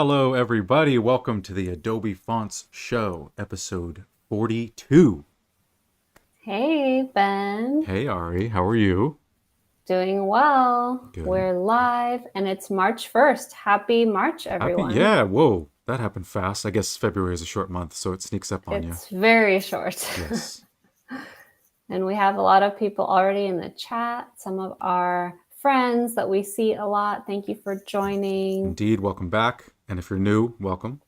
Hello, everybody. Welcome to the Adobe Fonts Show, episode 42. Hey, Ben. Hey, Ari. How are you? Doing well. Good. We're live and it's March 1st. Happy March, Happy? everyone. Yeah. Whoa. That happened fast. I guess February is a short month, so it sneaks up on you. It's very short. Yes. And we have a lot of people already in the chat. Some of our friends that we see a lot. Thank you for joining. Indeed. Welcome back. And if you're new, welcome.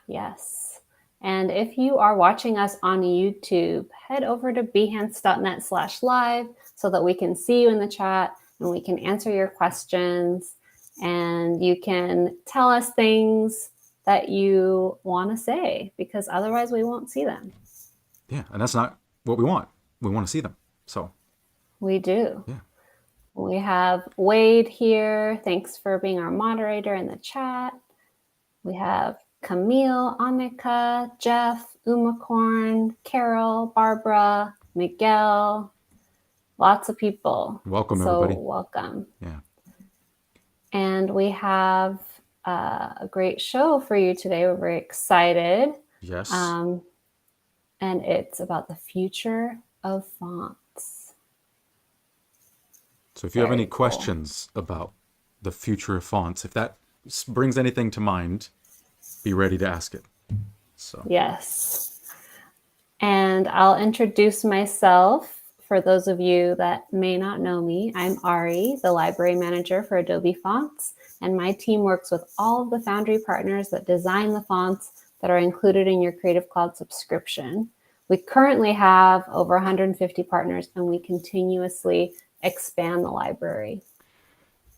Yes. And if you are watching us on YouTube, head over to behance.net/live so that we can see you in the chat and we can answer your questions and you can tell us things that you want to say because otherwise we won't see them. Yeah. And that's not what we want. We want to see them. So, We do. yeah. We have Wade here. Thanks for being our moderator in the chat. We have Camille, Annika, Jeff, Umacorn, Carol, Barbara, Miguel, lots of people. Welcome, everybody. So welcome. Yeah. And we have a great show for you today. We're very excited. Yes. And it's about the future of fonts. So if you have Very any cool. questions about the future of fonts, if that brings anything to mind, be ready to ask it. So Yes. And I'll introduce myself for those of you that may not know me. I'm Ari, the library manager for Adobe Fonts, and my team works with all of the Foundry partners that design the fonts that are included in your Creative Cloud subscription. We currently have over 150 partners, and we continuously expand the library.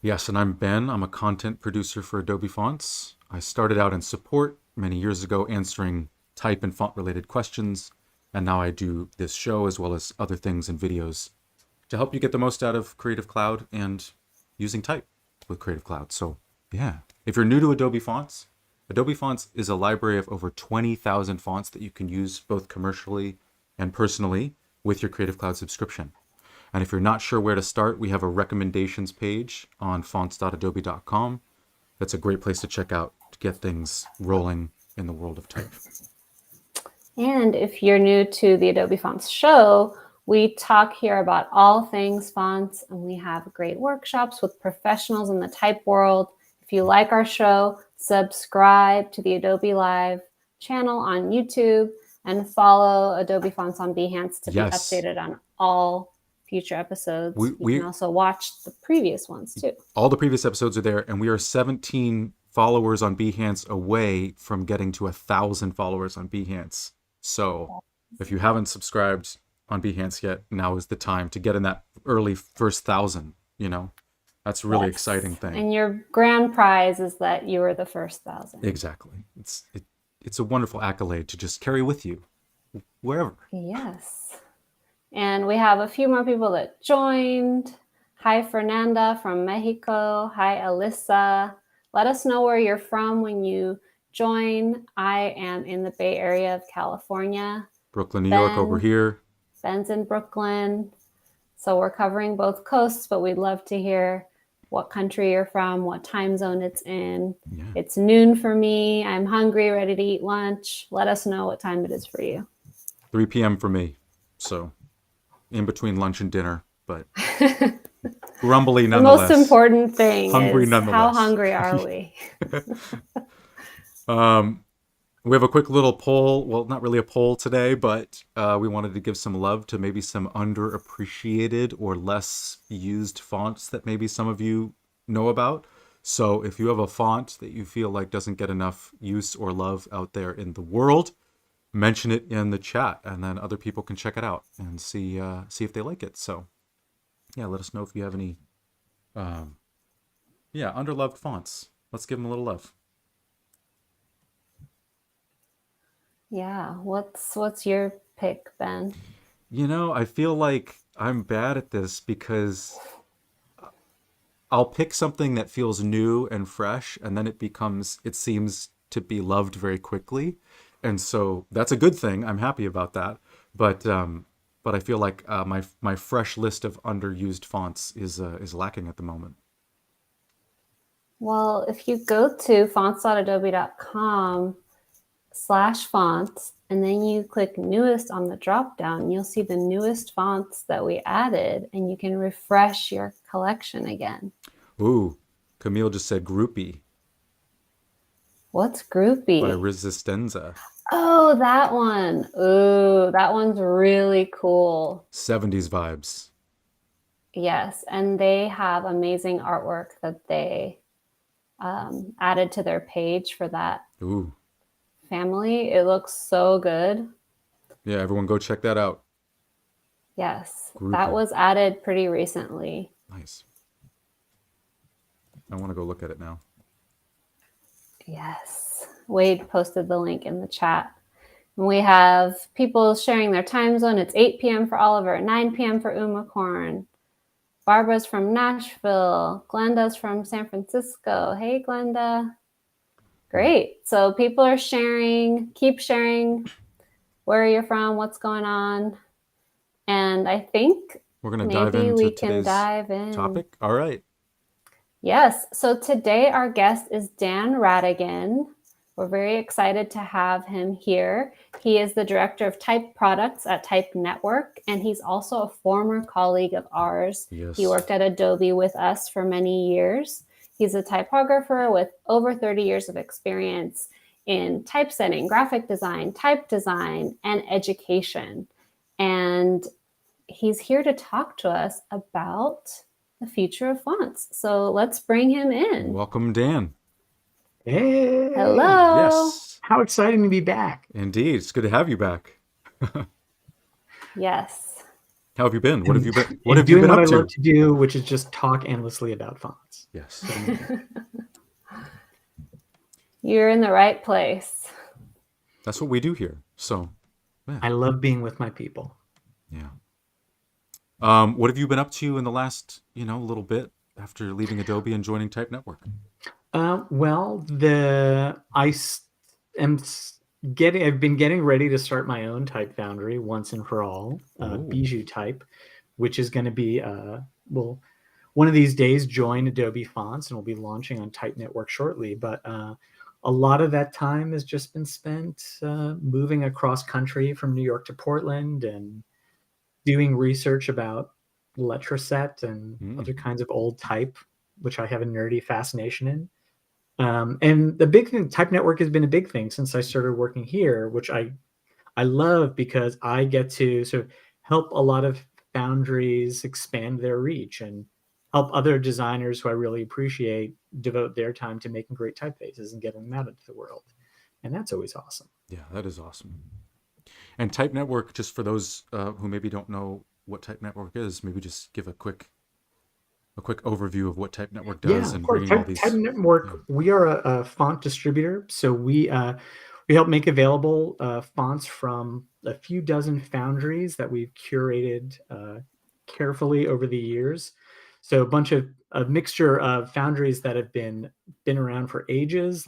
yes, and I'm Ben. I'm a content producer for Adobe Fonts. I started out in support many years ago answering type and font related questions, and now I do this show as well as other things and videos to help you get the most out of Creative Cloud and using type with Creative Cloud. So, yeah, if you're new to Adobe Fonts is a library of over 20,000 fonts that you can use both commercially and personally with your Creative Cloud subscription. And if you're not sure where to start, we have a recommendations page on fonts.adobe.com. That's a great place to check out to get things rolling in the world of type. And if you're new to the Adobe Fonts show, we talk here about all things fonts, and we have great workshops with professionals in the type world. If you like our show, subscribe to the Adobe Live channel on YouTube and follow Adobe Fonts on Behance to be updated on all future episodes. You can also watch the previous ones too. All the previous episodes are there, and we are 17 followers on Behance away from getting to 1,000 followers on Behance. So if you haven't subscribed on Behance yet, now is the time to get in that early first 1,000, That's a really exciting thing. And your grand prize is that you were the first 1,000. Exactly. It's a wonderful accolade to just carry with you wherever. Yes. And we have a few more people that joined. Hi, Fernanda from Mexico. Hi, Alyssa. Let us know where you're from when you join. I am in the Bay Area of California. Brooklyn, New York over here. Ben's in Brooklyn. So we're covering both coasts, but we'd love to hear what country you're from, what time zone it's in. Yeah. It's noon for me. I'm hungry, ready to eat lunch. Let us know what time it is for you. 3 p.m. for me. So in between lunch and dinner, but grumbly nonetheless. The most important thing hungry is nonetheless. How hungry are we? We have a quick little poll. Well, not really a poll today, but we wanted to give some love to maybe some underappreciated or less used fonts that maybe some of you know about. So if you have a font that you feel like doesn't get enough use or love out there in the world, mention it in the chat, and then other people can check it out and see if they like it. So, yeah, let us know if you have any, underloved fonts. Let's give them a little love. Yeah, what's your pick, Ben? I feel like I'm bad at this because I'll pick something that feels new and fresh, and then it seems to be loved very quickly. And so that's a good thing. I'm happy about that. But I feel like my fresh list of underused fonts is lacking at the moment. Well, if you go to fonts.adobe.com/fonts, and then you click newest on the drop down, you'll see the newest fonts that we added, and you can refresh your collection again. Ooh, Camille just said groupie What's by Groupie? Resistenza. Oh, that one. Ooh, that one's really cool. 70s vibes. Yes, and they have amazing artwork that they added to their page for that Ooh. family. It looks so good. Yeah, everyone go check that out. Yes, that Groupie. was added pretty recently. Nice. I want to go look at it now. Yes. Wade posted the link in the chat. And we have people sharing their time zone. It's 8 p.m. for Oliver, 9 p.m. for Umacorn. Barbara's from Nashville. Glenda's from San Francisco. Hey, Glenda. Great. So people are sharing. Keep sharing where you're from, what's going on. And I think we're going to dive maybe into we can today's dive in. topic. All right. Yes. So today our guest is Dan Rhatigan. We're very excited to have him here. He is the director of type products at Type Network, and he's also a former colleague of ours. Yes. He worked at Adobe with us for many years. He's a typographer with over 30 years of experience in typesetting, graphic design, type design, and education. And he's here to talk to us about the future of fonts. So let's bring him in. Welcome, Dan. Hey. Hello. Yes. How exciting to be back. Indeed. It's good to have you back. Yes. How have you been? What have you been up I to? love to do, which is just talk endlessly about fonts. Yes. You're in the right place. That's what we do here. So, yeah. I love being with my people. Yeah. What have you been up to in the last, little bit after leaving Adobe and joining Type Network? Well, I've been getting ready to start my own type foundry once and for all, Bijou Type, which is going to be, one of these days join Adobe Fonts, and we'll be launching on Type Network shortly. But a lot of that time has just been spent moving across country from New York to Portland and doing research about Letraset and other kinds of old type, which I have a nerdy fascination in. And the big thing, Type Network has been a big thing since I started working here, which I love because I get to sort of help a lot of foundries expand their reach and help other designers who I really appreciate devote their time to making great typefaces and getting them out into the world. And that's always awesome. Yeah, that is awesome. And Type Network, just for those who maybe don't know what Type Network is, maybe just give a quick overview of what Type Network does and bringing all these. Type Network, we are a font distributor, so we help make available fonts from a few dozen foundries that we've curated carefully over the years. So a mixture of foundries that have been around for ages,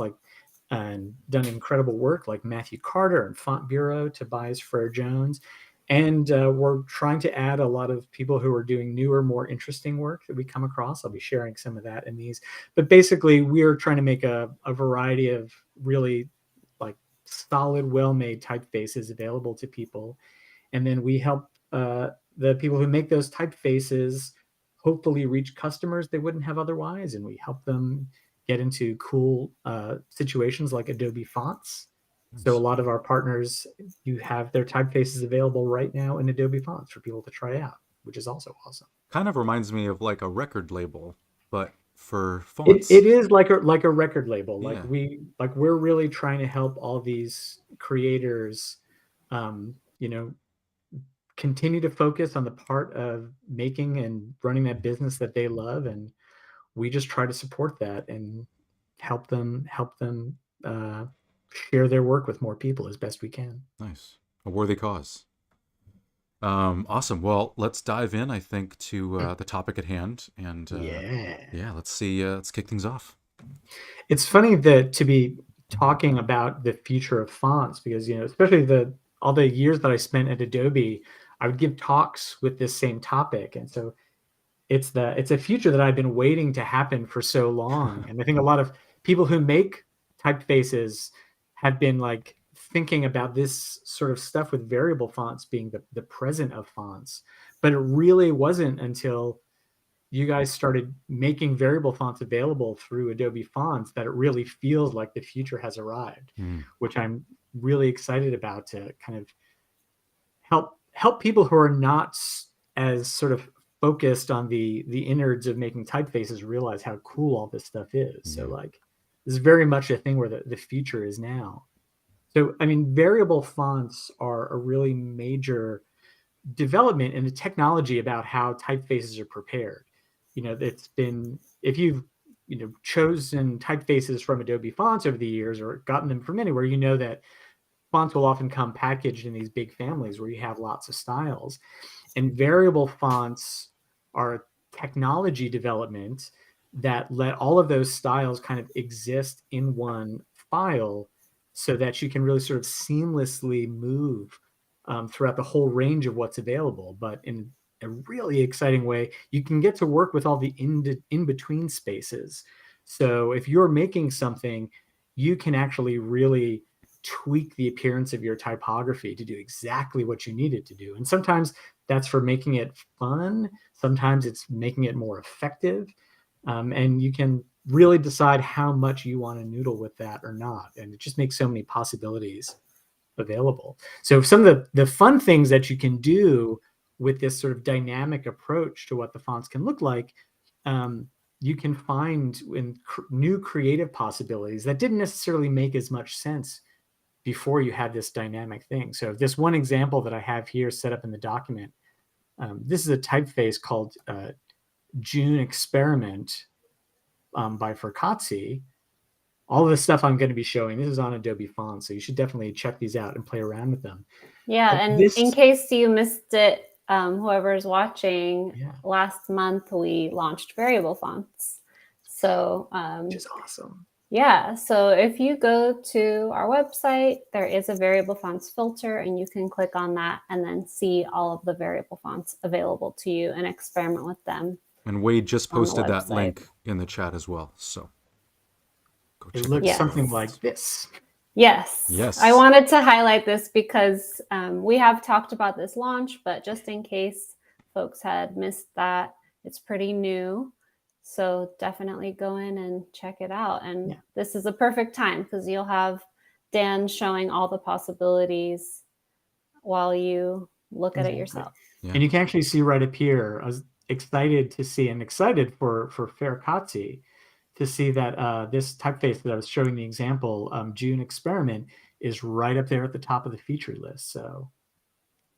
and done incredible work, like Matthew Carter and Font Bureau, Tobias Frere Jones. And we're trying to add a lot of people who are doing newer, more interesting work that we come across. I'll be sharing some of that in these. But basically, we're trying to make a variety of really solid, well-made typefaces available to people. And then we help the people who make those typefaces hopefully reach customers they wouldn't have otherwise. And we help them get into cool situations like Adobe Fonts. So a lot of our partners, you have their typefaces available right now in Adobe Fonts for people to try out, which is also awesome. Kind of reminds me of like a record label, but for fonts. It is like a record label. We're really trying to help all these creators, continue to focus on the part of making and running that business that they love, and we just try to support that and help them share their work with more people as best we can. Nice. A worthy cause. Awesome. Well, let's dive in, I think, to the topic at hand. And let's see. Let's kick things off. It's funny to be talking about the future of fonts because, especially all the years that I spent at Adobe, I would give talks with this same topic. And so it's a future that I've been waiting to happen for so long. And I think a lot of people who make typefaces have been like thinking about this sort of stuff with variable fonts being the present of fonts. But it really wasn't until you guys started making variable fonts available through Adobe Fonts that it really feels like the future has arrived, which I'm really excited about, to kind of help people who are not as sort of focused on the innards of making typefaces realize how cool all this stuff is. So like, this is very much a thing where the future is now. So, I mean, variable fonts are a really major development in the technology about how typefaces are prepared. You know, it's been, if you've, you know, chosen typefaces from Adobe Fonts over the years or gotten them from anywhere, you know that fonts will often come packaged in these big families where you have lots of styles. And variable fonts are technology development that let all of those styles kind of exist in one file so that you can really sort of seamlessly move throughout the whole range of what's available. But in a really exciting way, you can get to work with all the in-between spaces. So if you're making something, you can actually really tweak the appearance of your typography to do exactly what you need it to do. And sometimes that's for making it fun. Sometimes it's making it more effective. And you can really decide how much you want to noodle with that or not. And it just makes so many possibilities available. So some of the fun things that you can do with this sort of dynamic approach to what the fonts can look like, you can find in new creative possibilities that didn't necessarily make as much sense before you had this dynamic thing. So this one example that I have here set up in the document, this is a typeface called June Experiment by Fracazzi. All of the stuff I'm going to be showing, this is on Adobe Fonts, so you should definitely check these out and play around with them. Yeah, and in case you missed it, whoever's watching, last month we launched variable fonts. So, which is awesome. Yeah, so if you go to our website, there is a variable fonts filter, and you can click on that and then see all of the variable fonts available to you and experiment with them. And Wade just posted that link in the chat as well. So go check it looks something like this. Yes. I wanted to highlight this because we have talked about this launch, but just in case folks had missed that, it's pretty new. So definitely go in and check it out. And this is a perfect time because you'll have Dan showing all the possibilities while you look at it yourself. Yeah. And you can actually see right up here, I was excited to see and excited for Fracazzi to see that this typeface that I was showing the example, June Experiment, is right up there at the top of the featured list. So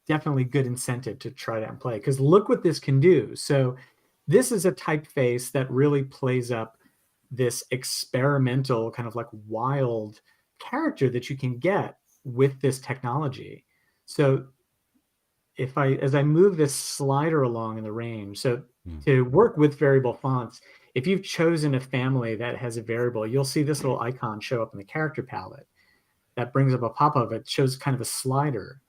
definitely good incentive to try that and play, because look what this can do. So this is a typeface that really plays up this experimental kind of like wild character that you can get with this technology. So as I move this slider along in the range, so to work with variable fonts, if you've chosen a family that has a variable, you'll see this little icon show up in the character palette. That brings up a pop-up. It shows kind of a slider.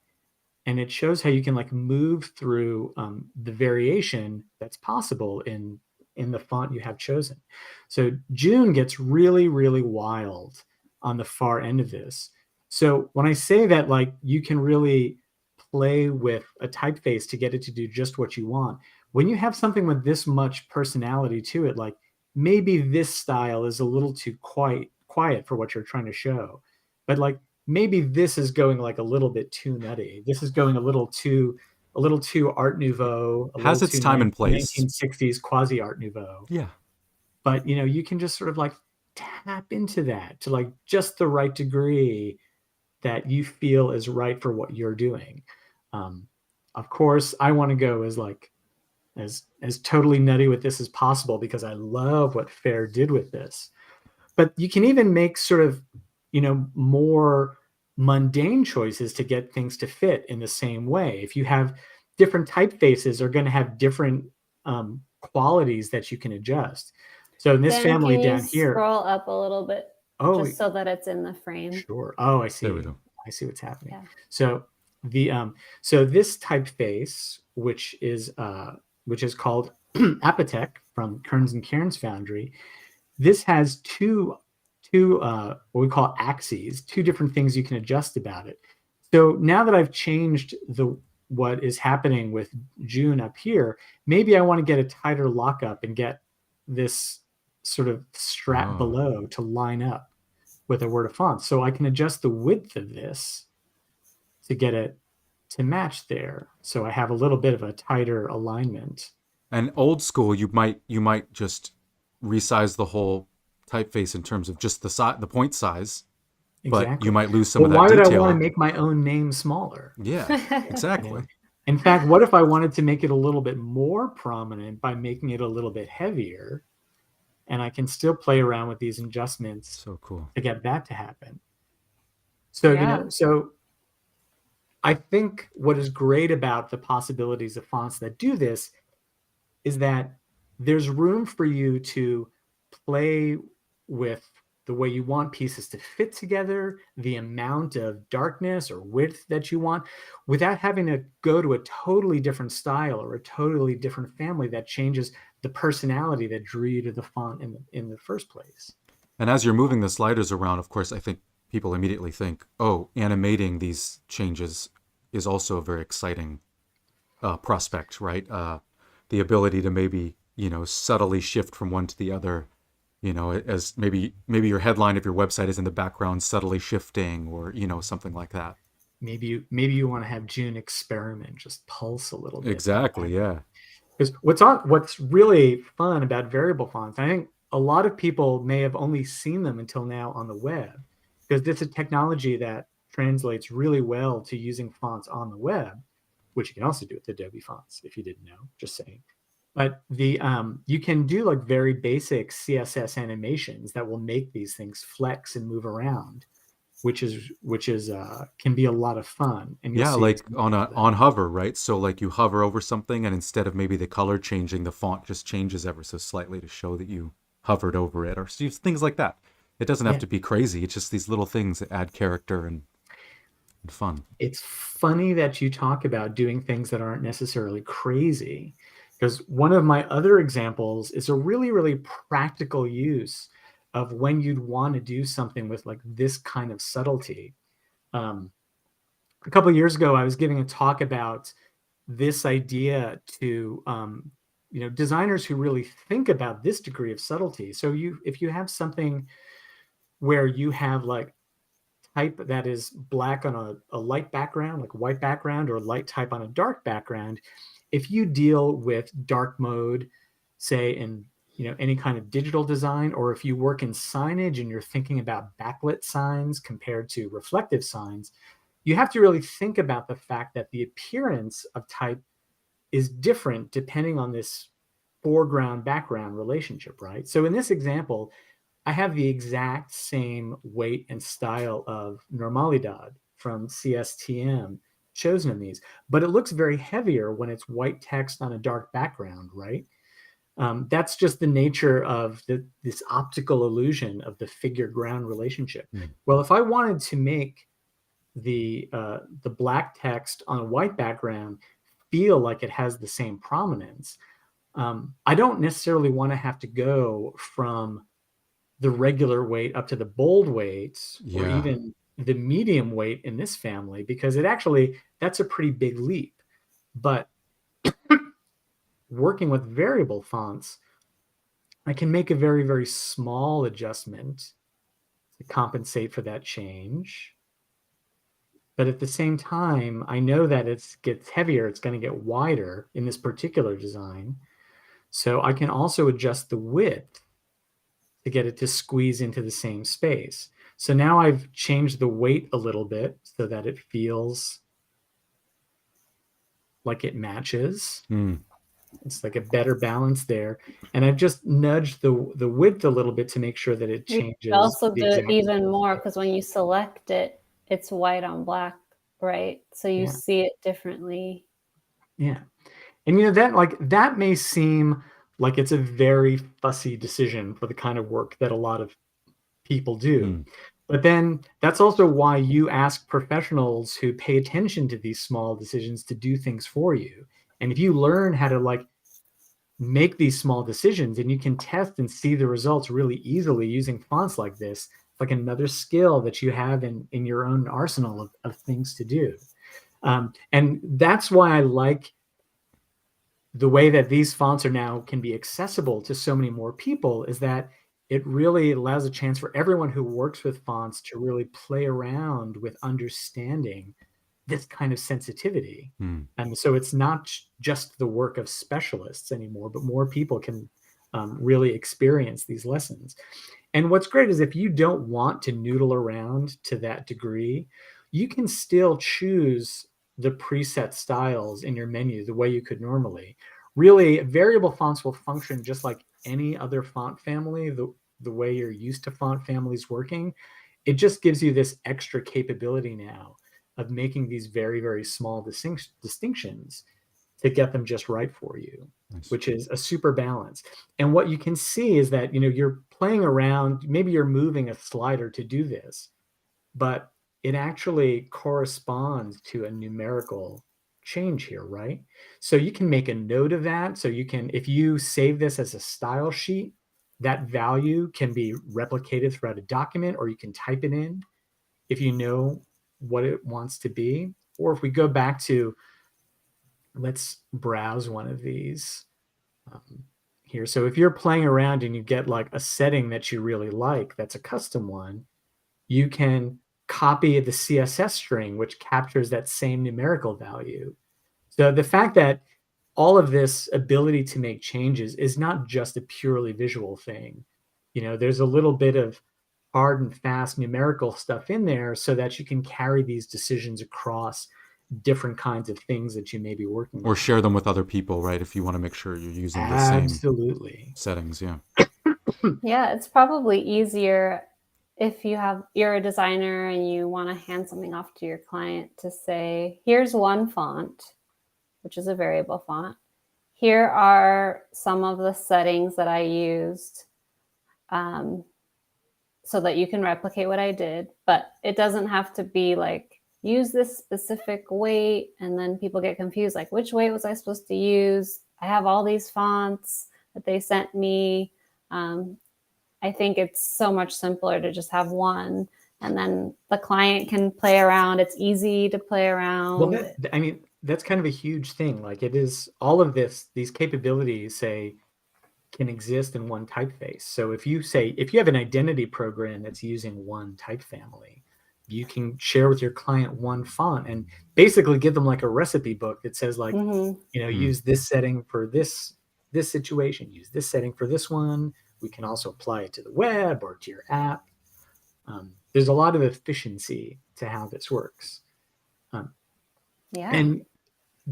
And it shows how you can like move through the variation that's possible in the font you have chosen. So June gets really, really wild on the far end of this. So when I say that, like, you can really play with a typeface to get it to do just what you want, when you have something with this much personality to it, like maybe this style is a little too quiet for what you're trying to show, but like maybe this is going like a little bit too nutty. This is going a little too Art Nouveau. Has its time and place. 1960s quasi Art Nouveau. Yeah. But you know, you can just sort of like tap into that to like just the right degree that you feel is right for what you're doing. Of course, I want to go as totally nutty with this as possible because I love what Fair did with this. But you can even make sort of, you know, more mundane choices to get things to fit in the same way. If you have different typefaces are going to have different qualities that you can adjust. So in this family down here, scroll up a little bit just so that it's in the frame. Sure. Oh, I see. There we go. I see what's happening. Yeah. So the so this typeface, which is called Apotec from Kearns and Cairns Foundry, this has two what we call axes, two different things you can adjust about it. So now that I've changed what is happening with June up here, maybe I want to get a tighter lockup and get this sort of strap below to line up with a word of font. So I can adjust the width of this to get it to match there. So I have a little bit of a tighter alignment. And old school, you might just resize the whole typeface in terms of just the point size, Exactly. but you might lose some of that why detail. would I want to make my own name smaller? Yeah, exactly. In fact, what if I wanted to make it a little bit more prominent by making it a little bit heavier? And I can still play around with these adjustments So cool to get that to happen. So, so I think what is great about the possibilities of fonts that do this is that there's room for you to play with the way you want pieces to fit together, the amount of darkness or width that you want, without having to go to a totally different style or a totally different family that changes the personality that drew you to the font in the first place. And as you're moving the sliders around, of course, I think people immediately think, oh, animating these changes is also a very exciting prospect, right? The ability to maybe, subtly shift from one to the other, as maybe your headline of your website is in the background subtly shifting, or something like that. Maybe you want to have June experiment, just pulse a little bit. Exactly, yeah. Because what's really fun about variable fonts, I think a lot of people may have only seen them until now on the web, because this is a technology that translates really well to using fonts on the web, which you can also do with Adobe Fonts if you didn't know, just saying. But you can do like very basic CSS animations that will make these things flex and move around, which is can be a lot of fun. And yeah, like on hover, right? So like you hover over something, and instead of maybe the color changing, the font just changes ever so slightly to show that you hovered over it, or things like that. It doesn't have to be crazy. It's just these little things that add character and fun. It's funny that you talk about doing things that aren't necessarily crazy, because one of my other examples is a really, really practical use of when you'd want to do something with like this kind of subtlety. A couple of years ago, I was giving a talk about this idea to designers who really think about this degree of subtlety. So if you have something where you have like type that is black on a light background, like a white background, or light type on a dark background, if you deal with dark mode, say in any kind of digital design, or if you work in signage and you're thinking about backlit signs compared to reflective signs, you have to really think about the fact that the appearance of type is different depending on this foreground background relationship, right? So in this example, I have the exact same weight and style of Normalidad from CSTM chosen in these, but it looks very heavier when it's white text on a dark background, right? That's just the nature of this optical illusion of the figure-ground relationship. Well, if I wanted to make the black text on a white background feel like it has the same prominence, I don't necessarily want to have to go from the regular weight up to the bold weights, or even the medium weight in this family, because that's a pretty big leap. But working with variable fonts, I can make a very, very small adjustment to compensate for that change. But at the same time, I know that it gets heavier, it's going to get wider in this particular design. So I can also adjust the width to get it to squeeze into the same space. So now I've changed the weight a little bit so that it feels like it matches. It's like a better balance there. And I've just nudged the width a little bit to make sure that it changes. You also do it even more, because when you select it, it's white on black, right? So you see it differently. Yeah. And that may seem like it's a very fussy decision for the kind of work that a lot of people do. But then that's also why you ask professionals who pay attention to these small decisions to do things for you. And if you learn how to make these small decisions, and you can test and see the results really easily using fonts like this. It's like another skill that you have in your own arsenal of things to do. And that's why I like the way that these fonts are now can be accessible to so many more people, is that it really allows a chance for everyone who works with fonts to really play around with understanding this kind of sensitivity. And so it's not just the work of specialists anymore, but more people can really experience these lessons. And what's great is if you don't want to noodle around to that degree, you can still choose the preset styles in your menu the way you could normally. Really, variable fonts will function just like any other font family, the way you're used to font families working. It just gives you this extra capability now of making these very, very small distinctions to get them just right for you, Nice. which is a super balance. And what you can see is that, you're playing around, maybe you're moving a slider to do this, but it actually corresponds to a numerical change here, right? So you can make a note of that. So you can, if you save this as a style sheet, that value can be replicated throughout a document, or you can type it in if you know what it wants to be. Or if we go back to, let's browse one of these here. So if you're playing around and you get like a setting that you really like, that's a custom one, you can copy the CSS string, which captures that same numerical value. So the fact that all of this ability to make changes is not just a purely visual thing. There's a little bit of hard and fast numerical stuff in there so that you can carry these decisions across different kinds of things that you may be working Or on. share them with other people, right? If you want to make sure you're using the same Absolutely. settings. Yeah. Yeah, it's probably easier if you're a designer and you want to hand something off to your client to say, here's one font, which is a variable font. Here are some of the settings that I used, so that you can replicate what I did. But it doesn't have to be like, use this specific weight, and then people get confused, like, which weight was I supposed to use? I have all these fonts that they sent me. I think it's so much simpler to just have one, and then the client can play around. It's easy to play around. Well, that's kind of a huge thing. Like, it is all of these capabilities can exist in one typeface. So if you have an identity program that's using one type family, you can share with your client one font and basically give them like a recipe book that says, like, use this setting for this situation, use this setting for this one. We can also apply it to the web or to your app. There's a lot of efficiency to how this works. Yeah. And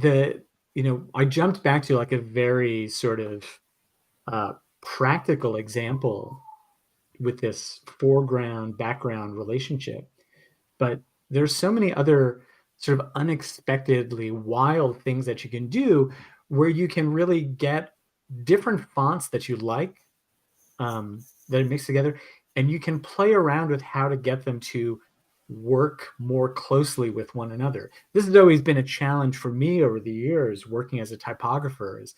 I jumped back to like a very sort of practical example with this foreground background relationship, but there's so many other sort of unexpectedly wild things that you can do where you can really get different fonts that you like, that are mixed together, and you can play around with how to get them to work more closely with one another. This has always been a challenge for me over the years working as a typographer, is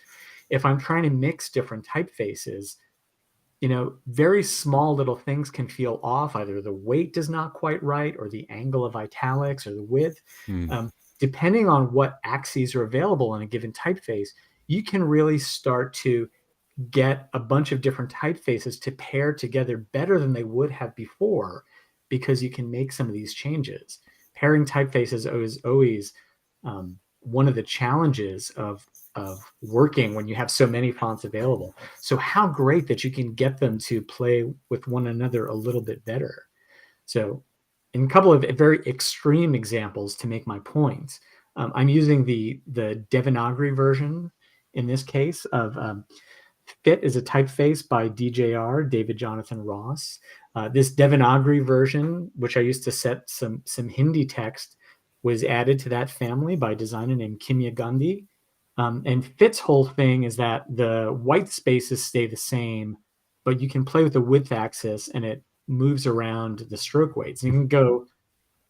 if I'm trying to mix different typefaces, very small little things can feel off. Either the weight does not quite right, or the angle of italics, or the width. Depending on what axes are available on a given typeface, you can really start to get a bunch of different typefaces to pair together better than they would have before, because you can make some of these changes. Pairing typefaces is always one of the challenges of working when you have so many fonts available. So how great that you can get them to play with one another a little bit better. So in a couple of very extreme examples to make my points, I'm using the Devanagari version in this case of Fit is a typeface by DJR, David Jonathan Ross. This Devanagari version, which I used to set some Hindi text, was added to that family by a designer named Kimya Gandhi. And Fit's whole thing is that the white spaces stay the same, but you can play with the width axis and it moves around the stroke weights. And you can go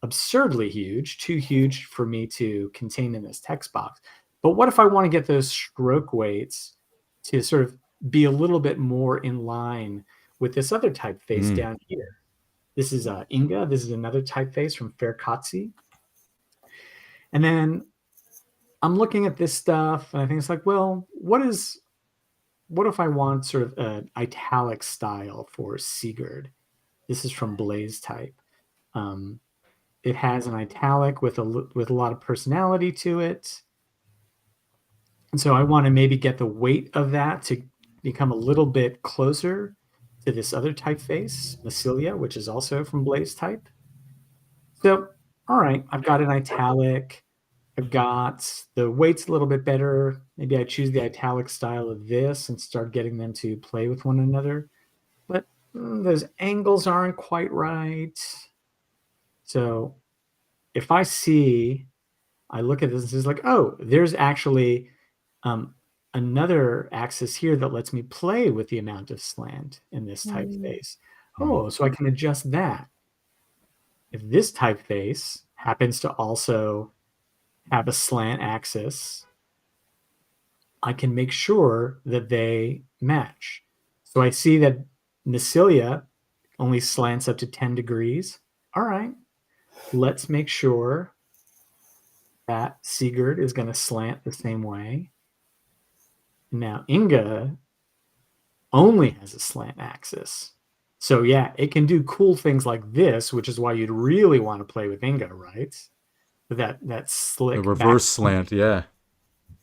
absurdly huge, too huge for me to contain in this text box. But what if I want to get those stroke weights to sort of be a little bit more in line with this other typeface down here. This is Inga. This is another typeface from Fairkatsi. And then I'm looking at this stuff and I think it's like, well, what if I want sort of an italic style for Sigurd? This is from Blaze Type. It has an italic with a lot of personality to it. And so I want to maybe get the weight of that to become a little bit closer to this other typeface, Massilia, which is also from Blaze Type. So, all right, I've got an italic. I've got the weight's a little bit better. Maybe I choose the italic style of this and start getting them to play with one another. But those angles aren't quite right. So if I look at this and it's like, oh, there's actually another axis here that lets me play with the amount of slant in this typeface. Oh, so I can adjust that. If this typeface happens to also have a slant axis, I can make sure that they match. So I see that Massilia only slants up to 10 degrees. All right, let's make sure that Sigurd is going to slant the same way. Now Inga only has a slant axis. So yeah, it can do cool things like this, which is why you'd really want to play with Inga, right? That slick The reverse back slant, yeah.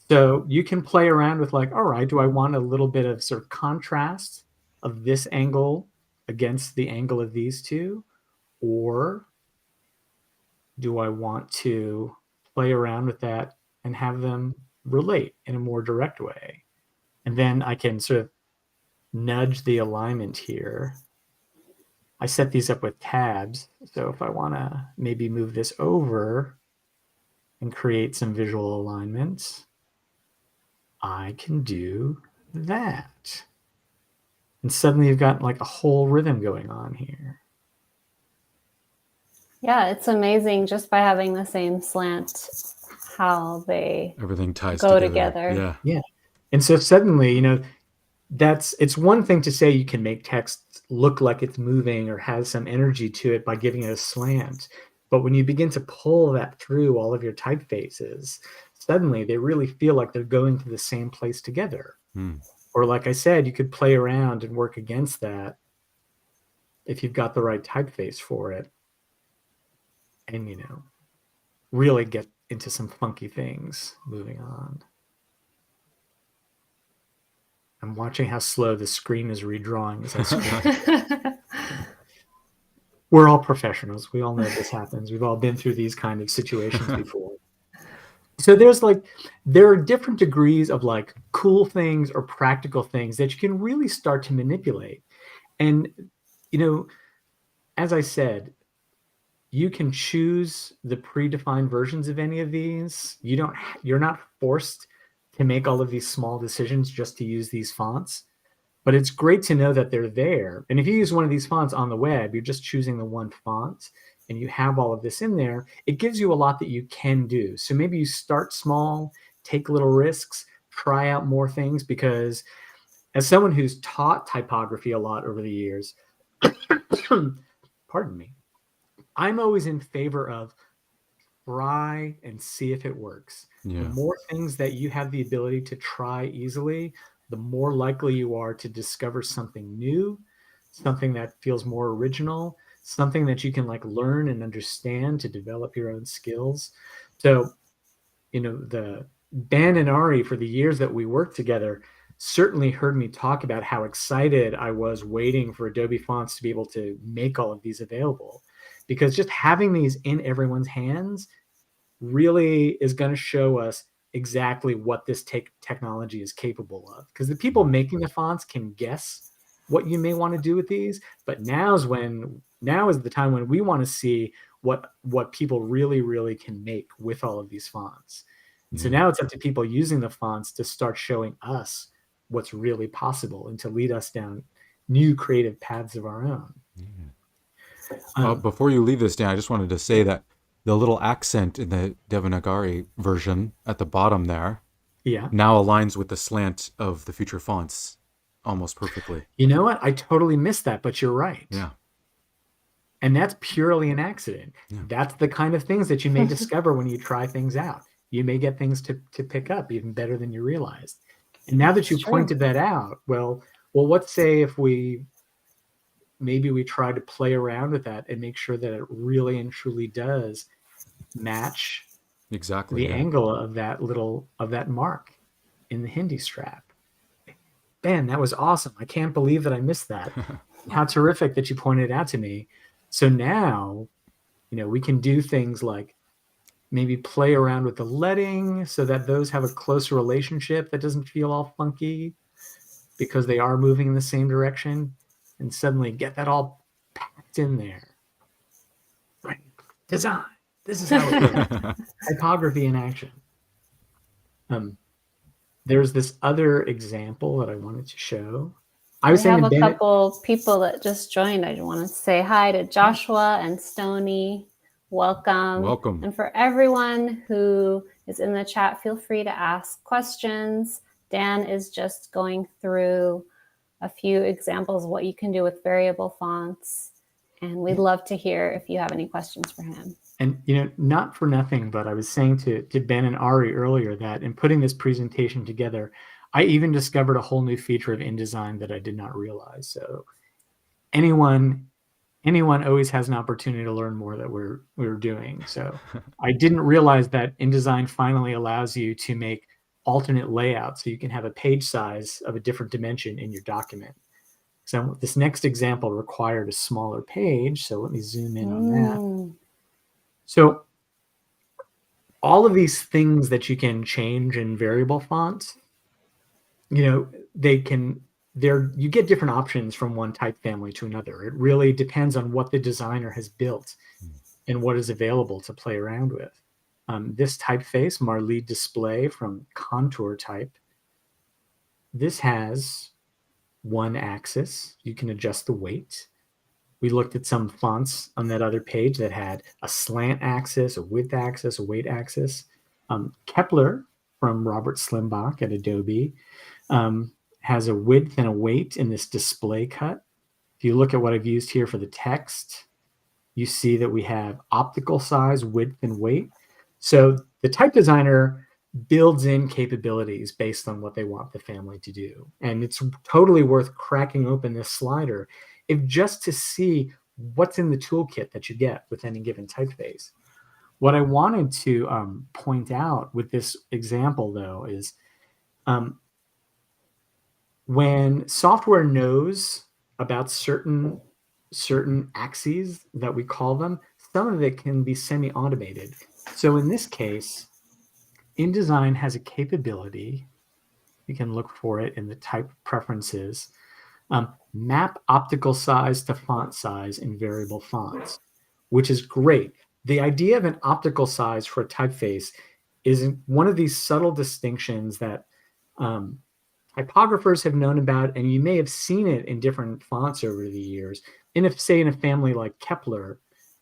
So you can play around with like, all right, do I want a little bit of sort of contrast of this angle against the angle of these two? Or do I want to play around with that and have them relate in a more direct way? And then I can sort of nudge the alignment here. I set these up with tabs. So if I want to maybe move this over and create some visual alignments, I can do that. And suddenly you've got like a whole rhythm going on here. Yeah, it's amazing just by having the same slant how they Everything ties go together. together. Yeah. And so suddenly, it's one thing to say you can make text look like it's moving or has some energy to it by giving it a slant. But when you begin to pull that through all of your typefaces, suddenly they really feel like they're going to the same place together. Or like I said, you could play around and work against that if you've got the right typeface for it. And, really get into some funky things moving on. I'm watching how slow the screen is redrawing as I scroll. We're all professionals. We all know this happens. We've all been through these kind of situations before. So there are different degrees of like cool things or practical things that you can really start to manipulate. And, as I said, you can choose the predefined versions of any of these. You're not forced to make all of these small decisions just to use these fonts, but it's great to know that they're there. And if you use one of these fonts on the web, you're just choosing the one font and you have all of this in there. It gives you a lot that you can do. So maybe you start small, take little risks, try out more things, because as someone who's taught typography a lot over the years, pardon me, I'm always in favor of try and see if it works. Yeah. The more things that you have the ability to try easily, the more likely you are to discover something new, something that feels more original, something that you can like learn and understand to develop your own skills. So, the Ben and Ari, for the years that we worked together, certainly heard me talk about how excited I was waiting for Adobe Fonts to be able to make all of these available. Because just having these in everyone's hands really is going to show us exactly what this technology is capable of. Because the people making the fonts can guess what you may want to do with these, but now is the time when we want to see what people really, really can make with all of these fonts. So now it's up to people using the fonts to start showing us what's really possible and to lead us down new creative paths of our own. Before you leave this, Dan, I just wanted to say that the little accent in the Devanagari version at the bottom there, Yeah. now aligns with the slant of the future fonts almost perfectly. You know what? I totally missed that, but you're right. Yeah. And that's purely an accident. Yeah. That's the kind of things that you may discover when you try things out. You may get things to pick up even better than you realized. And now that you It's true. pointed that out, well, let's say if maybe we try to play around with that and make sure that it really and truly does match Exactly. the Yeah. angle of that mark in the Hindi strap. Ben, that was awesome. I can't believe that I missed that. How terrific that you pointed it out to me. So now, we can do things like maybe play around with the leading so that those have a closer relationship that doesn't feel all funky because they are moving in the same direction, and suddenly get that all packed in there. Right. Design. This is how it works. Typography in action. There's this other example that I wanted to show. I was We saying have to a Bennett, couple people that just joined. I want to say hi to Joshua and Stony. Welcome. Welcome. And for everyone who is in the chat, feel free to ask questions. Dan is just going through a few examples of what you can do with variable fonts. And we'd love to hear if you have any questions for him. and not for nothing, but I was saying to Ben and Ari earlier that in putting this presentation together, I even discovered a whole new feature of InDesign that I did not realize. So anyone always has an opportunity to learn more that we're doing. So I didn't realize that InDesign finally allows you to make alternate layouts, so you can have a page size of a different dimension in your document. So this next example required a smaller page. So let me zoom in on that. So all of these things that you can change in variable fonts, you get different options from one type family to another. It really depends on what the designer has built and what is available to play around with. This typeface, Marley Display from Contour Type, this has one axis. You can adjust the weight. We looked at some fonts on that other page that had a slant axis, a width axis, a weight axis. Kepler from Robert Slimbach at Adobe has a width and a weight in this display cut. If you look at what I've used here for the text, you see that we have optical size, width, and weight. So the type designer builds in capabilities based on what they want the family to do. And it's totally worth cracking open this slider if just to see what's in the toolkit that you get with any given typeface. What I wanted to point out with this example, though, is when software knows about certain axes that we call them, some of it can be semi-automated. So in this case, InDesign has a capability, you can look for it in the type preferences, map optical size to font size in variable fonts, which is great. The idea of an optical size for a typeface is one of these subtle distinctions that typographers have known about, and you may have seen it in different fonts over the years. In a family like Kepler,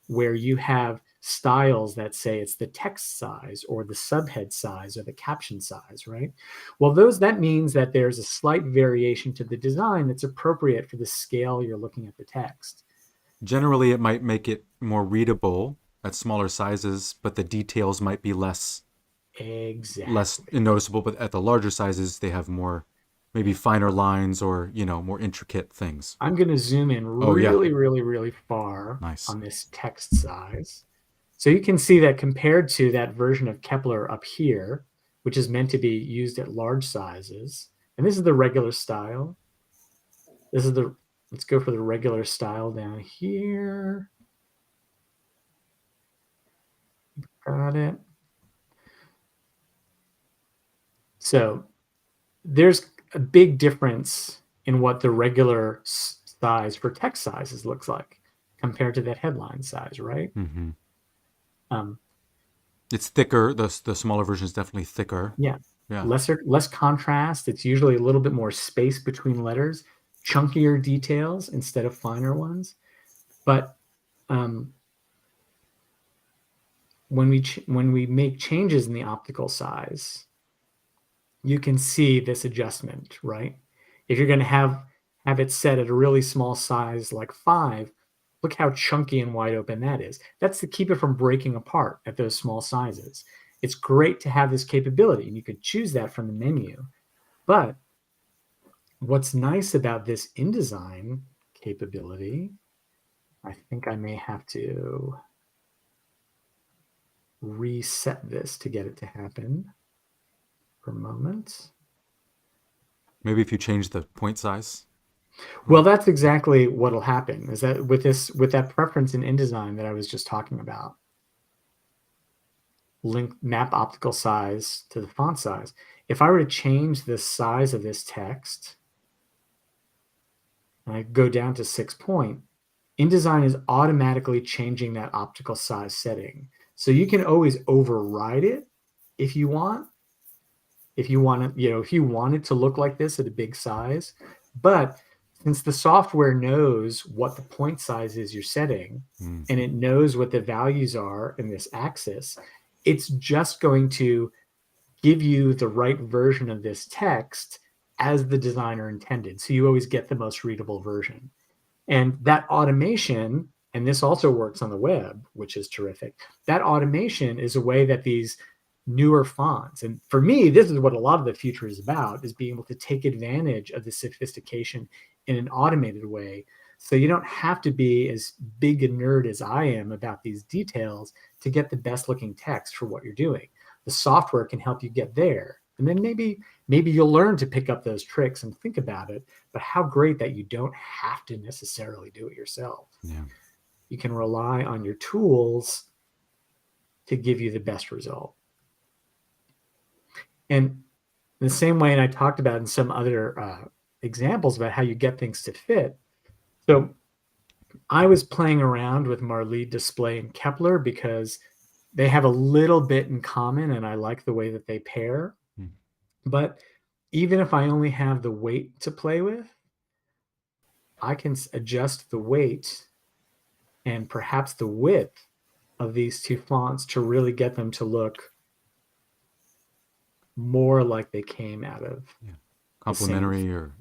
where you have styles that say it's the text size or the subhead size or the caption size, right? Well, that means that there's a slight variation to the design that's appropriate for the scale you're looking at the text. Generally, it might make it more readable at smaller sizes, but the details might be less noticeable. But at the larger sizes, they have more, maybe finer lines or more intricate things. I'm going to zoom in really far on this text size. So you can see that compared to that version of Kepler up here, which is meant to be used at large sizes, and this is the regular style. Let's go for the regular style down here. Got it. So there's a big difference in what the regular size for text sizes looks like compared to that headline size, right? Mm-hmm. It's thicker. The smaller version is definitely thicker. Yeah. Less contrast. It's usually a little bit more space between letters, chunkier details instead of finer ones. But when we make changes in the optical size, you can see this adjustment, right? If you're going to have it set at a really small size like 5, look how chunky and wide open that is. That's to keep it from breaking apart at those small sizes. It's great to have this capability, and you could choose that from the menu. But what's nice about this InDesign capability, I think I may have to reset this to get it to happen for a moment. Maybe if you change the point size. Well, that's exactly what'll happen, is that with that preference in InDesign that I was just talking about, map optical size to the font size. If I were to change the size of this text, and I go down to 6 point, InDesign is automatically changing that optical size setting. So you can always override it if you want. If you want it to look like this at a big size, but since the software knows what the point size is you're setting, and it knows what the values are in this axis, it's just going to give you the right version of this text as the designer intended. So you always get the most readable version. And that automation, and this also works on the web, which is terrific. That automation is a way that these newer fonts, and for me, this is what a lot of the future is about, is being able to take advantage of the sophistication in an automated way. So you don't have to be as big a nerd as I am about these details to get the best looking text for what you're doing. The software can help you get there. And then maybe you'll learn to pick up those tricks and think about it, but how great that you don't have to necessarily do it yourself. Yeah. You can rely on your tools to give you the best result. And the same way, and I talked about in some other examples about how you get things to fit. So I was playing around with Marley Display and Kepler because they have a little bit in common, and I like the way that they pair. But even if I only have the weight to play with, I can adjust the weight and perhaps the width of these two fonts to really get them to look more like they came out of Complementary, or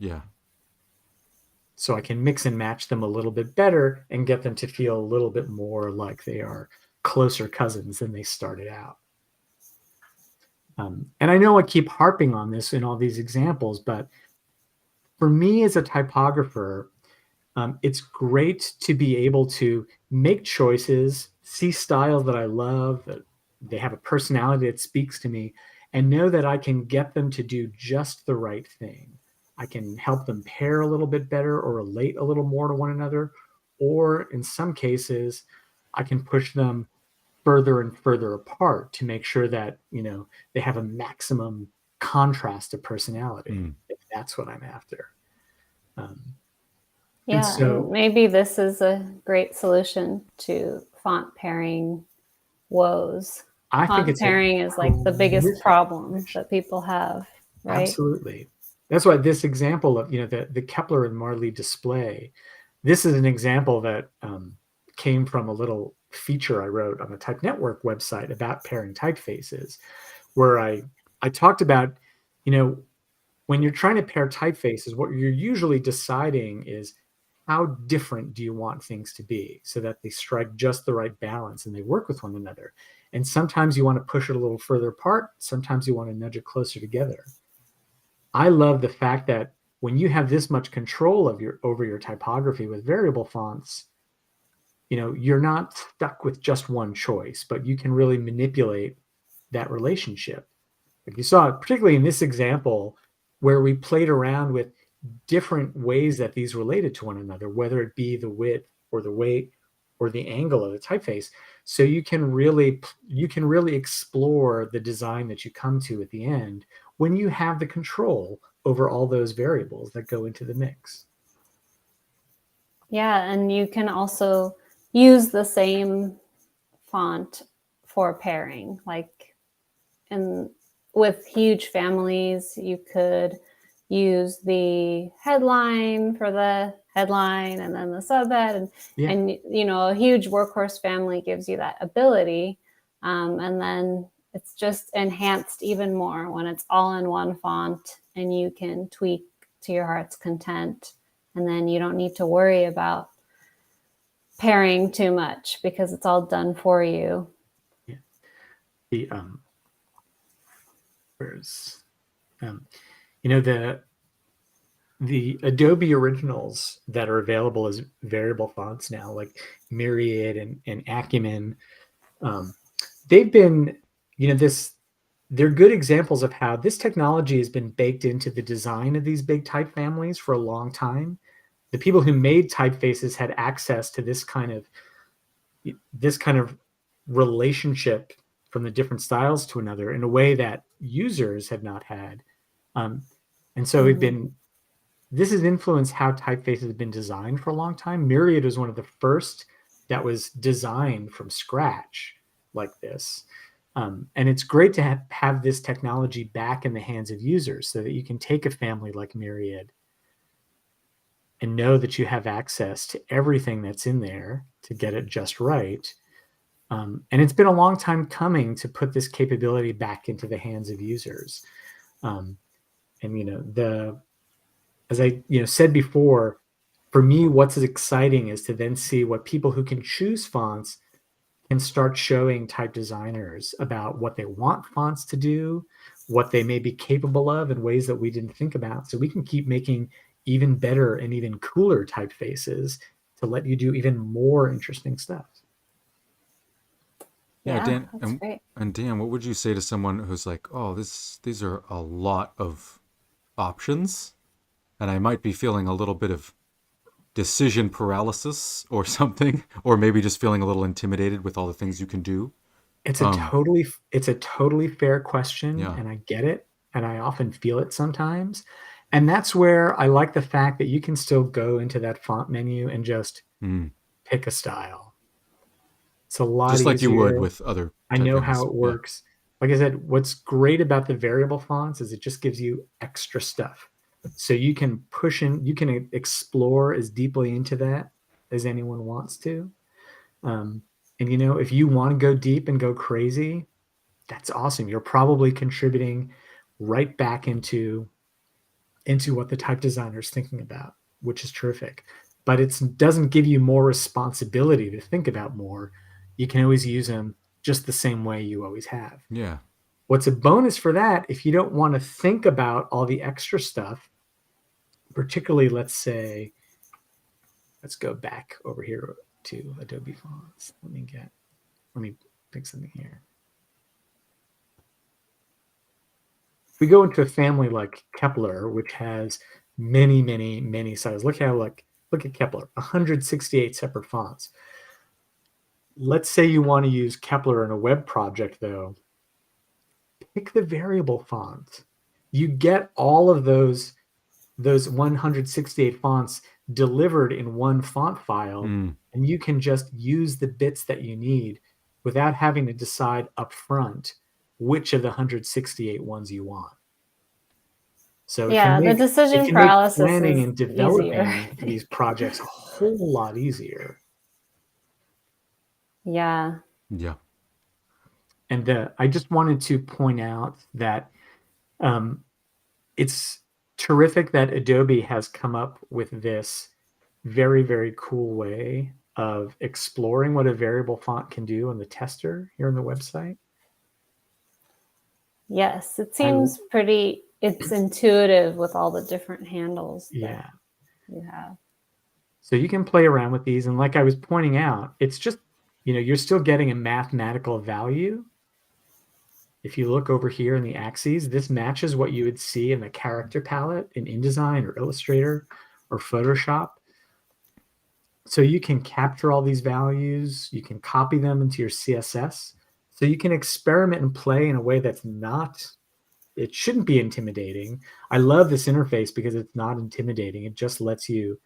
so I can mix and match them a little bit better and get them to feel a little bit more like they are closer cousins than they started out. And I know I keep harping on this in all these examples, but for me as a typographer, it's great to be able to make choices, see styles that I love, that they have a personality that speaks to me, and know that I can get them to do just the right thing. I can help them pair a little bit better or relate a little more to one another, or in some cases, I can push them further and further apart to make sure that, they have a maximum contrast of personality, if that's what I'm after. Yeah, so maybe this is a great solution to font pairing woes. I think Font it's pairing is like the biggest problem that people have, right? Absolutely. That's why this example of, the Kepler and Marley display, this is an example that came from a little feature I wrote on the Type Network website about pairing typefaces, where I talked about, when you're trying to pair typefaces, what you're usually deciding is how different do you want things to be so that they strike just the right balance and they work with one another. And sometimes you want to push it a little further apart. Sometimes you want to nudge it closer together. I love the fact that when you have this much control over your typography with variable fonts, you're not stuck with just one choice, but you can really manipulate that relationship. Like you saw, particularly in this example, where we played around with different ways that these related to one another, whether it be the width or the weight or the angle of the typeface. So you can really explore the design that you come to at the end when you have the control over all those variables that go into the mix. Yeah, and you can also use the same font for pairing. Like with huge families, you could use the headline for the headline and then the subhead, and a huge workhorse family gives you that ability, and then it's just enhanced even more when it's all in one font and you can tweak to your heart's content. And then you don't need to worry about pairing too much because it's all done for you. Yeah. The where's you know, the Adobe originals that are available as variable fonts now, like Myriad and Acumen, they've been, you know, they're good examples of how this technology has been baked into the design of these big type families for a long time. The people who made typefaces had access to this kind of relationship from the different styles to another in a way that users had not had. And so this has influenced how typefaces have been designed for a long time. Myriad was one of the first that was designed from scratch like this. And it's great to have this technology back in the hands of users so that you can take a family like Myriad and know that you have access to everything that's in there to get it just right. And it's been a long time coming to put this capability back into the hands of users. And, you know, as I said before, for me, what's exciting is to then see what people who can choose fonts can start showing type designers about what they want fonts to do, what they may be capable of in ways that we didn't think about. So we can keep making even better and even cooler typefaces to let you do even more interesting stuff. Yeah, Yeah, Dan, that's great. and Dan, what would you say to someone who's like, "Oh, these are a lot of options, and I might be feeling a little bit of decision paralysis or something, or maybe just feeling a little intimidated with all the things you can do." It's Um, a totally fair question, yeah. and I get it, and I often feel it sometimes. And that's where I like the fact that you can still go into that font menu and just Mm. pick a style. It's a lot Just like you would easier. with other I type know how families. it Yeah. works. Like I said, what's great about the variable fonts is it just gives you extra stuff. So you can push in, you can explore as deeply into that as anyone wants to. And you know, if you want to go deep and go crazy, that's awesome. You're probably contributing right back into what the type designer is thinking about, which is terrific. But it doesn't give you more responsibility to think about more. You can always use them just the same way you always have. Yeah. What's a bonus for that, if you don't want to think about all the extra stuff, particularly, let's go back over here to Adobe Fonts. Let me pick something here. We go into a family like Kepler, which has many, many, many sizes. Look at Kepler, 168 separate fonts. Let's say you want to use Kepler in a web project, though. Pick the variable font. You get all of those 168 fonts delivered in one font file, Mm. and you can just use the bits that you need without having to decide up front which of the 168 ones you want. So Yeah, the it decision can make paralysis planning is and easier. developing these projects a whole lot easier. Yeah. And I just wanted to point out that it's terrific that Adobe has come up with this very, very cool way of exploring what a variable font can do on the tester here on the website. Yes, it seems it's intuitive with all the different handles that you have. So you can play around with these. And like I was pointing out, it's just, you're still getting a mathematical value. If you look over here in the axes, this matches what you would see in the character palette in InDesign or Illustrator or Photoshop. So you can capture all these values, you can copy them into your CSS. So you can experiment and play in a way that's it shouldn't be intimidating. I love this interface because it's not intimidating. It just lets you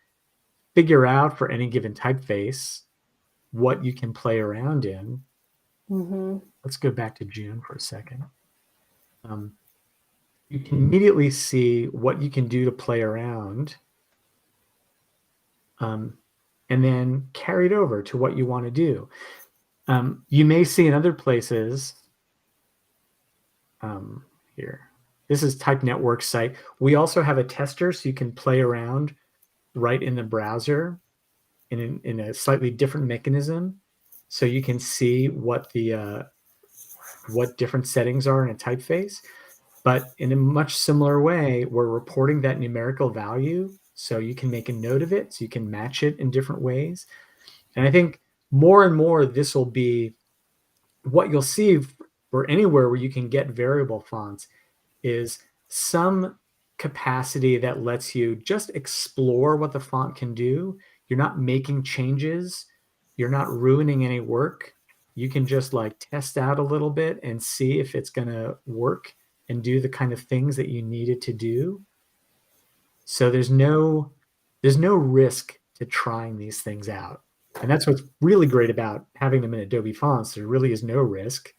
figure out for any given typeface what you can play around in. Mm-hmm. Let's go back to June for a second. You can immediately see what you can do to play around, and then carry it over to what you want to do. You may see in other places Here. This is Type Network site. We also have a tester so you can play around right in the browser in a slightly different mechanism. So you can see what the what different settings are in a typeface. But in a much similar way, we're reporting that numerical value. So you can make a note of it. So you can match it in different ways. And I think more and more, this will be what you'll see for anywhere where you can get variable fonts is some capacity that lets you just explore what the font can do. You're not making changes. You're not ruining any work. You can just like test out a little bit and see if it's going to work and do the kind of things that you need it to do. So there's no risk to trying these things out. And that's what's really great about having them in Adobe Fonts. There really is no risk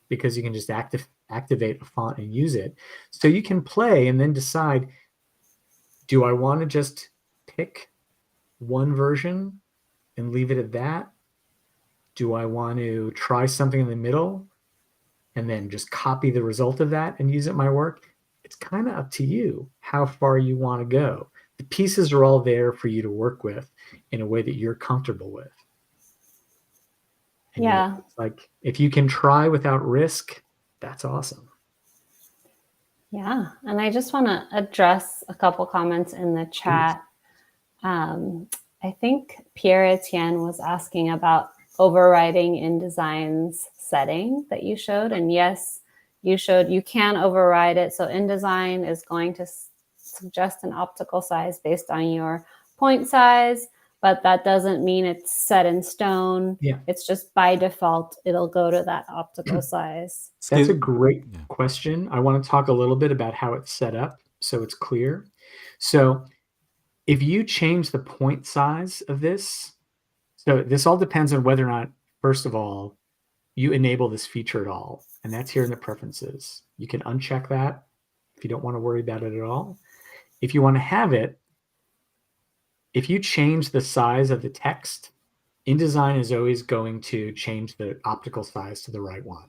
because you can just activate a font and use it. So you can play and then decide, do I want to just pick one version and leave it at that? Do I want to try something in the middle and then just copy the result of that and use it in my work? It's kind of up to you how far you want to go. The pieces are all there for you to work with in a way that you're comfortable with. And Yeah. it's like, if you can try without risk, that's awesome. Yeah. And I just want to address a couple comments in the chat. I think Pierre Etienne was asking about overriding InDesign's setting that you showed. And yes, you showed you can override it. So InDesign is going to suggest an optical size based on your point size, but that doesn't mean it's set in stone. Yeah. It's just by default, it'll go to that optical size. That's a great question. I want to talk a little bit about how it's set up so it's clear. So if you change the point size of this, so this all depends on whether or not, first of all, you enable this feature at all. And that's here in the preferences. You can uncheck that if you don't want to worry about it at all. If you want to have it, if you change the size of the text, InDesign is always going to change the optical size to the right one.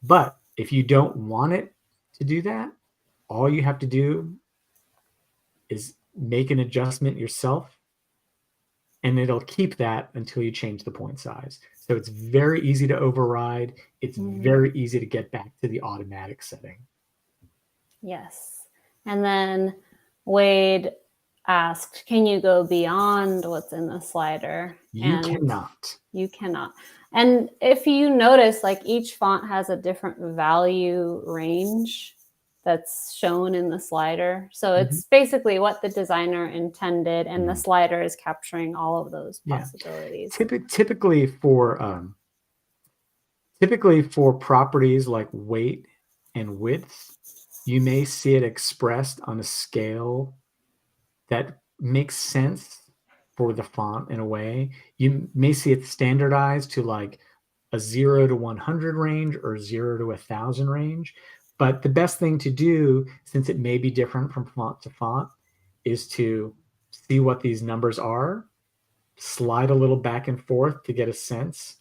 But if you don't want it to do that, all you have to do is make an adjustment yourself, and it'll keep that until you change the point size. So it's very easy to override. It's very easy to get back to the automatic setting. Yes. And then Wade asked, can you go beyond what's in the slider? You cannot. You cannot. And if you notice, like each font has a different value range that's shown in the slider. So it's basically what the designer intended, and the slider is capturing all of those possibilities. Typically for properties like weight and width, you may see it expressed on a scale that makes sense for the font in a way. You may see it standardized to like a 0 to 100 range or 0 to 1,000 range. But the best thing to do, since it may be different from font to font, is to see what these numbers are, slide a little back and forth to get a sense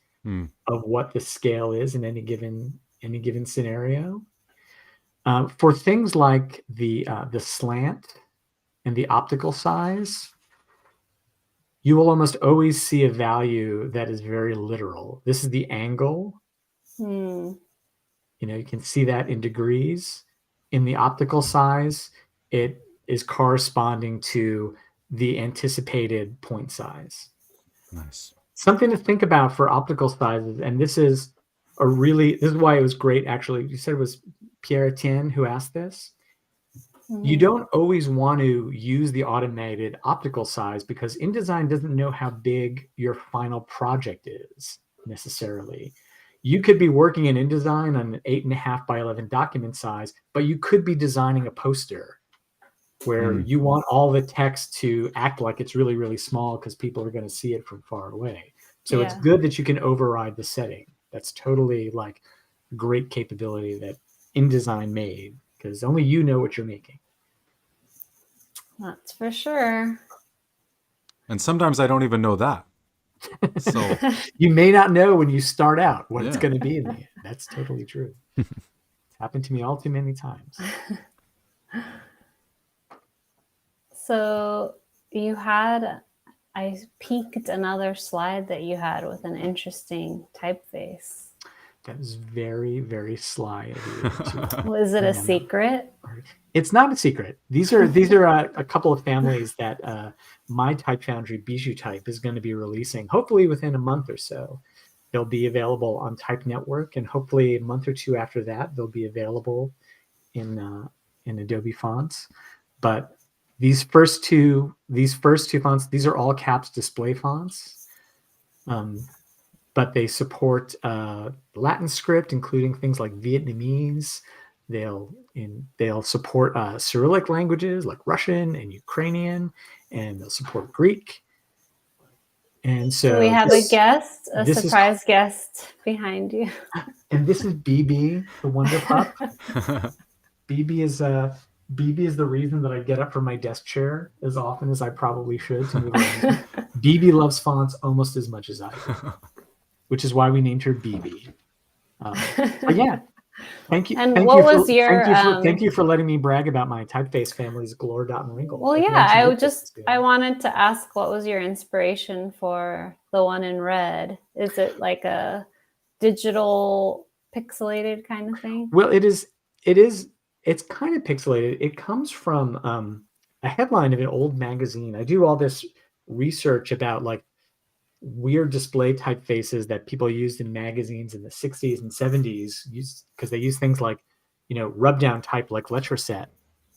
of what the scale is in any given scenario. For things like the slant and the optical size, you will almost always see a value that is very literal. This is the angle. You can see that in degrees. In the optical size, it is corresponding to the anticipated point size. Nice. Something to think about for optical sizes, and this is why it was great, actually. You said it was Pierre Etienne who asked this. You don't always want to use the automated optical size because InDesign doesn't know how big your final project is necessarily. You could be working in InDesign on an 8.5 by 11 document size, but you could be designing a poster where you want all the text to act like it's really, really small because people are going to see it from far away. So it's good that you can override the setting. That's totally like a great capability that InDesign made, because only you know what you're making. That's for sure. And sometimes I don't even know that. So you may not know when you start out what it's going to be in the end. That's totally true. It's happened to me all too many times. So I peeked another slide that you had with an interesting typeface. That was very, very sly of you. Was it a secret? It's not a secret. These are a couple of families that my Type Foundry Bijou Type is going to be releasing, hopefully within a month or so. They'll be available on Type Network, and hopefully a month or two after that, they'll be available in Adobe Fonts. But these first two fonts, these are all caps display fonts. But they support Latin script, including things like Vietnamese. They'll support Cyrillic languages like Russian and Ukrainian, and they'll support Greek. And so we have a surprise guest behind you. And this is BB, the Wonder Pup. BB is the reason that I get up from my desk chair as often as I probably should to move around. BB loves fonts almost as much as I do, which is why we named her BB. But yeah, thank you. And Thank you for letting me brag about my typeface family's Glor, Dot, and Wrinkle. Well, yeah, I wanted to ask, what was your inspiration for the one in red? Is it like a digital pixelated kind of thing? Well, it's kind of pixelated. It comes from a headline of an old magazine. I do all this research about like weird display typefaces that people used in magazines in the 60s and 70s, because they use things like, rub down type like Letraset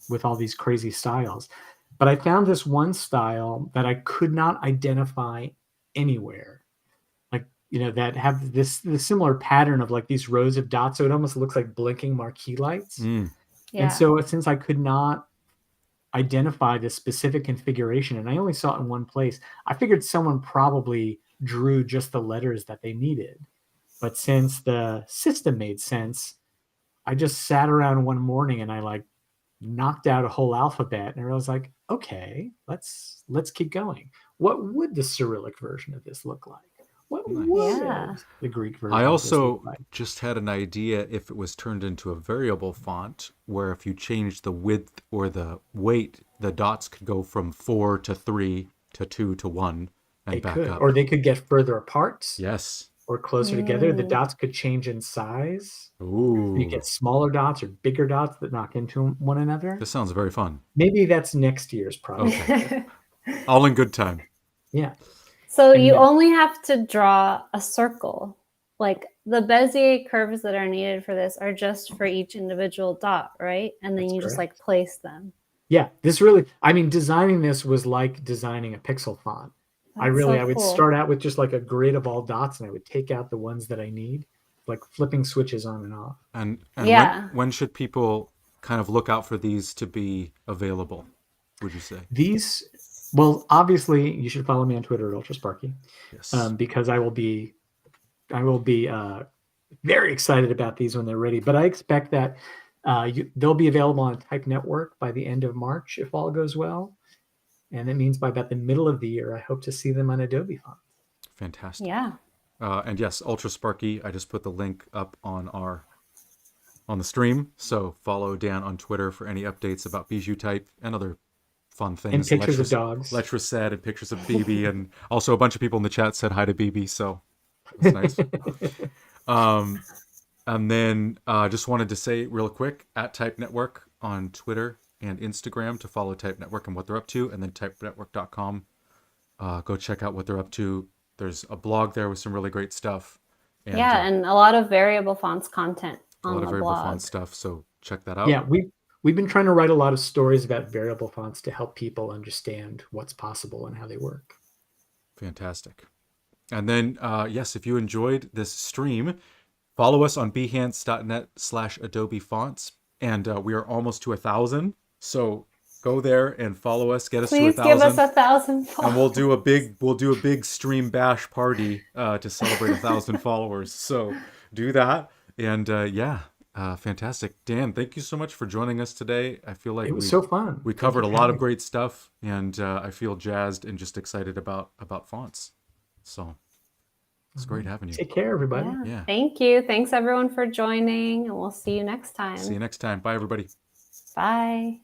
with all these crazy styles. But I found this one style that I could not identify anywhere, like, that have the similar pattern of like these rows of dots. So it almost looks like blinking marquee lights. Yeah. And so since I could not identify this specific configuration, and I only saw it in one place, I figured someone probably drew just the letters that they needed. But since the system made sense, I just sat around one morning and I like knocked out a whole alphabet, and I was like, okay, let's keep going. What would the Cyrillic version of this look like? What would the Greek version I also look like? just had an idea if it was turned into a variable font, where if you change the width or the weight, the dots could go from 4 to 3 to 2 to 1 and back up. Or they could get further apart. Yes. Or closer together. The dots could change in size. Ooh. You get smaller dots or bigger dots that knock into one another. This sounds very fun. Maybe that's next year's project. Okay. All in good time. Yeah. So you only have to draw a circle. Like the Bezier curves that are needed for this are just for each individual dot, right? And then you just like place them. Yeah, designing this was like designing a pixel font. I would start out with just like a grid of all dots, and I would take out the ones that I need, like flipping switches on and off. And when should people kind of look out for these to be available, would you say? Well, obviously, you should follow me on Twitter at UltraSparky. Yes. Because I will be very excited about these when they're ready. But I expect that they'll be available on Type Network by the end of March, if all goes well. And that means by about the middle of the year, I hope to see them on Adobe Fonts. Fantastic. Yeah. And yes, UltraSparky, I just put the link up on the stream. So follow Dan on Twitter for any updates about Bijou Type and other fun things. And pictures of dogs. Letraset and pictures of BB. And also a bunch of people in the chat said hi to BB. So that's nice. And then just wanted to say real quick, at Type Network on Twitter and Instagram to follow Type Network and what they're up to, and then typenetwork.com. Go check out what they're up to. There's a blog there with some really great stuff. And, and a lot of variable fonts content on the blog. A lot of variable font stuff, so check that out. Yeah, we've been trying to write a lot of stories about variable fonts to help people understand what's possible and how they work. Fantastic. And then, yes, if you enjoyed this stream, follow us on behance.net/Adobe Fonts. And we are almost to 1,000. So go there and follow us. Get us to 1,000. Please give us 1,000 followers. And we'll do a big stream bash party to celebrate 1,000 followers. So do that. And fantastic. Dan, thank you so much for joining us today. I feel like it was so fun. We covered a lot of great stuff, and I feel jazzed and just excited about fonts. So It's great having you. Take care, everybody. Yeah. Yeah. Thank you. Thanks everyone for joining, and we'll see you next time. See you next time. Bye, everybody. Bye.